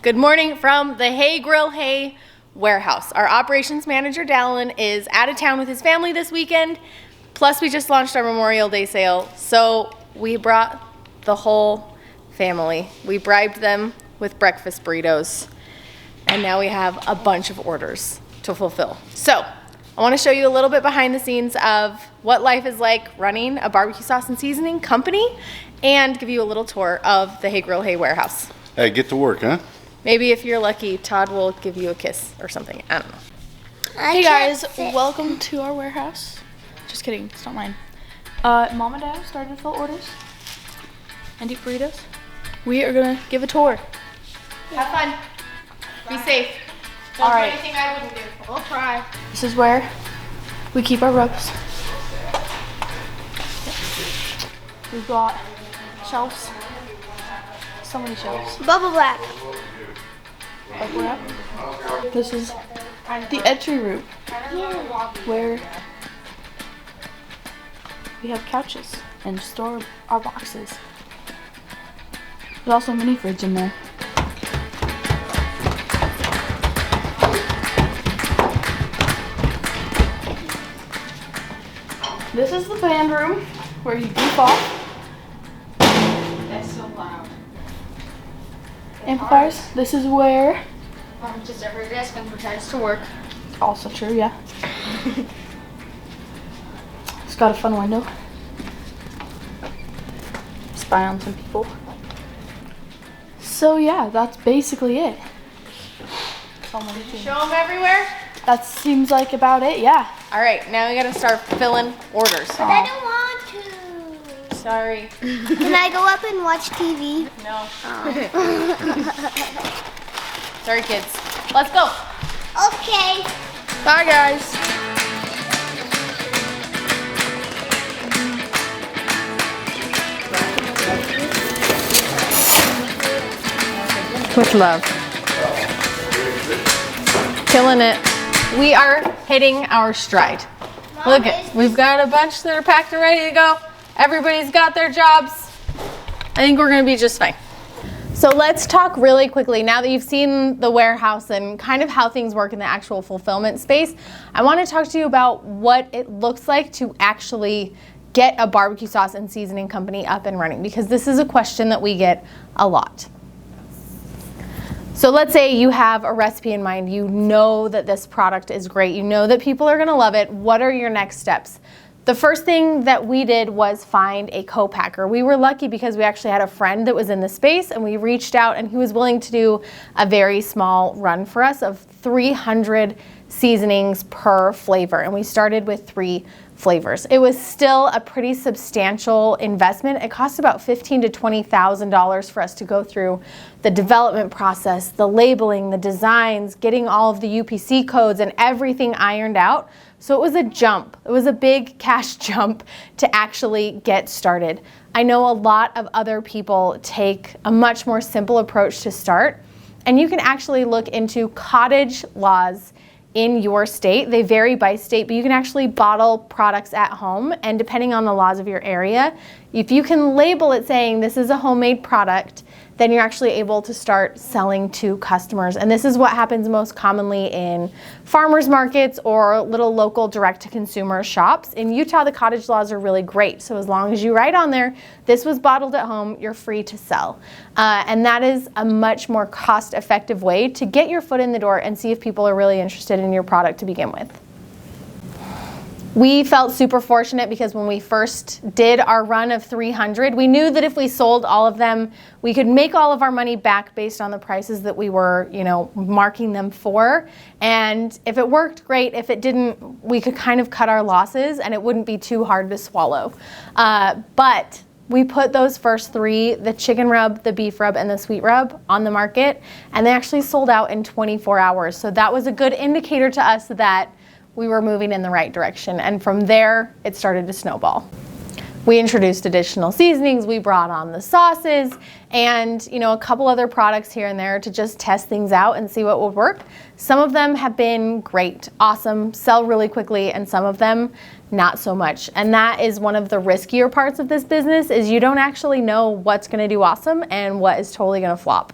Good morning from the Hay Grill Hay warehouse. Our operations manager, Dallin, is out of town with his family this weekend. Plus, we just launched our Memorial Day sale, so we brought the whole family. We bribed them with breakfast burritos, and now we have a bunch of orders to fulfill. So, I want to show you a little bit behind the scenes of what life is like running a barbecue sauce and seasoning company, and give you a little tour of the Hay Grill Hay warehouse. Hey, get to work, huh? Maybe if you're lucky, Todd will give you a kiss or something. I don't know. Hey guys, welcome to our warehouse. Just kidding, it's not mine. Mom and Dad started to fill orders and eat burritos. We are gonna give a tour. Have fun. Be safe. Don't do anything I wouldn't do. We'll try. This is where we keep our rubs. We've got shelves. So many shelves. Bubble wrap. Bubble wrap. This is the entry room where we have couches and store our boxes. There's also a mini fridge in there. This is the band room where you goof off. That's so loud. Amplifiers. This is where. Mom sits at her desk and pretends to work. Also true, yeah. It's got a fun window. Spy on some people. So yeah, that's basically it. Show them everywhere? That seems like about it, yeah. All right, now we gotta start filling orders. But I don't want to. Sorry. Can I go up and watch TV? No. Sorry, kids. Let's go. Okay. Bye, guys. With love. Killing it. We are hitting our stride. Look it. We've got a bunch that are packed and ready to go. Everybody's got their jobs. I think we're going to be just fine. So let's talk really quickly. Now that you've seen the warehouse and kind of how things work in the actual fulfillment space, I want to talk to you about what it looks like to actually get a barbecue sauce and seasoning company up and running, because this is a question that we get a lot. So let's say you have a recipe in mind. You know that this product is great. You know that people are going to love it. What are your next steps? The first thing that we did was find a co-packer. We were lucky because we actually had a friend that was in the space, and we reached out and he was willing to do a very small run for us of 300 seasonings per flavor. And we started with 3 flavors. It was still a pretty substantial investment. It cost about $15,000 to $20,000 for us to go through the development process, the labeling, the designs, getting all of the UPC codes and everything ironed out. So it was a jump. It was a big cash jump to actually get started. I know a lot of other people take a much more simple approach to start, and you can actually look into cottage laws in your state. They vary by state, but you can actually bottle products at home, and depending on the laws of your area, if you can label it saying this is a homemade product, then you're actually able to start selling to customers. And this is what happens most commonly in farmers markets or little local direct-to-consumer shops. In Utah, the cottage laws are really great. So as long as you write on there, this was bottled at home, you're free to sell. And that is a much more cost-effective way to get your foot in the door and see if people are really interested in your product to begin with. We felt super fortunate because when we first did our run of 300, we knew that if we sold all of them, we could make all of our money back based on the prices that we were, marking them for. And if it worked, great. If it didn't, we could kind of cut our losses and it wouldn't be too hard to swallow. But we put those first 3, the chicken rub, the beef rub, and the sweet rub, on the market, and they actually sold out in 24 hours. So that was a good indicator to us that we were moving in the right direction. And from there, it started to snowball. We introduced additional seasonings, we brought on the sauces, and a couple other products here and there to just test things out and see what would work. Some of them have been great, awesome, sell really quickly, and some of them not so much. And that is one of the riskier parts of this business, is you don't actually know what's gonna do awesome and what is totally gonna flop.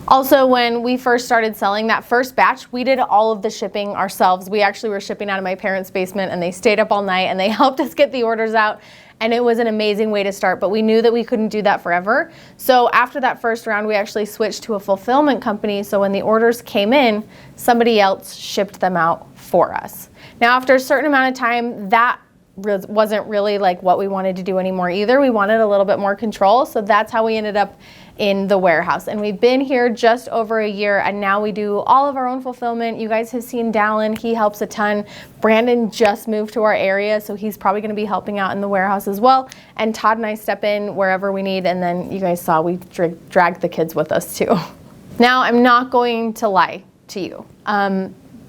Also, when we first started selling that first batch, we did all of the shipping ourselves. We actually were shipping out of my parents' basement, and they stayed up all night and they helped us get the orders out. And it was an amazing way to start, but we knew that we couldn't do that forever. So after that first round, we actually switched to a fulfillment company. So when the orders came in, somebody else shipped them out for us. Now, after a certain amount of time, that wasn't really like what we wanted to do anymore either. We wanted a little bit more control. So that's how we ended up in the warehouse. And we've been here just over a year, and now we do all of our own fulfillment. You guys have seen Dallin. He helps a ton. Brandon just moved to our area, so he's probably going to be helping out in the warehouse as well. And Todd and I step in wherever we need. And then you guys saw we dragged the kids with us too. Now, I'm not going to lie to you.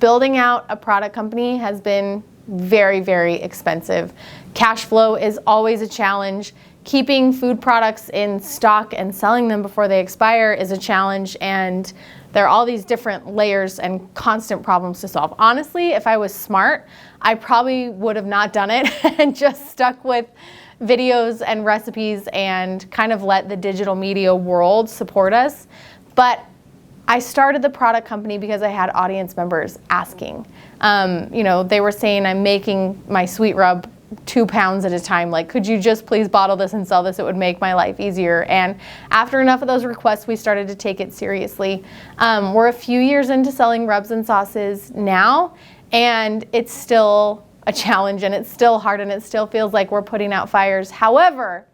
Building out a product company has been very, very expensive. Cash flow is always a challenge. Keeping food products in stock and selling them before they expire is a challenge, and there are all these different layers and constant problems to solve. Honestly, if I was smart, I probably would have not done it and just stuck with videos and recipes and kind of let the digital media world support us. But I started the product company because I had audience members asking. They were saying, I'm making my sweet rub 2 pounds at a time. Like, could you just please bottle this and sell this? It would make my life easier. And after enough of those requests, we started to take it seriously. We're a few years into selling rubs and sauces now, and it's still a challenge, and it's still hard, and it still feels like we're putting out fires. However,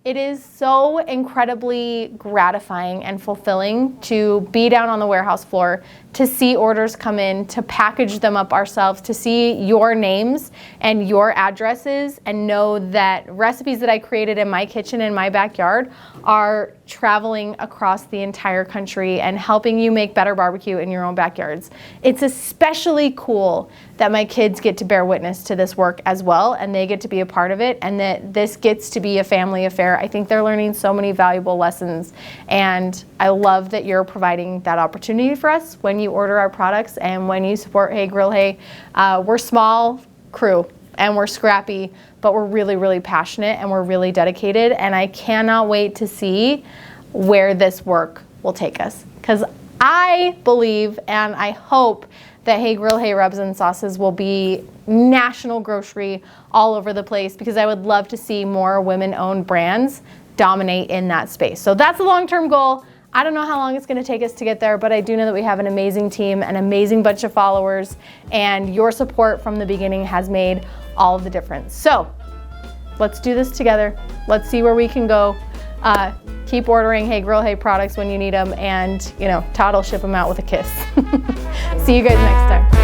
it is so incredibly gratifying and fulfilling to be down on the warehouse floor, to see orders come in, to package them up ourselves, to see your names and your addresses and know that recipes that I created in my kitchen in my backyard are traveling across the entire country and helping you make better barbecue in your own backyards. It's especially cool that my kids get to bear witness to this work as well, and they get to be a part of it, and that this gets to be a family affair. I think they're learning so many valuable lessons, and I love that you're providing that opportunity for us when you order our products and when you support Hey Grill Hey. We're small crew and we're scrappy, but we're really, really passionate and we're really dedicated, and I cannot wait to see where this work will take us, because I believe and I hope that Hey Grill Hey rubs and sauces will be national grocery all over the place, because I would love to see more women-owned brands dominate in that space. So that's a long-term goal. I don't know how long it's going to take us to get there, but I do know that we have an amazing team, an amazing bunch of followers, and your support from the beginning has made all of the difference. So let's do this together. Let's see where we can go. Keep ordering Hey Grill Hey products when you need them, and Todd will ship them out with a kiss. See you guys next time.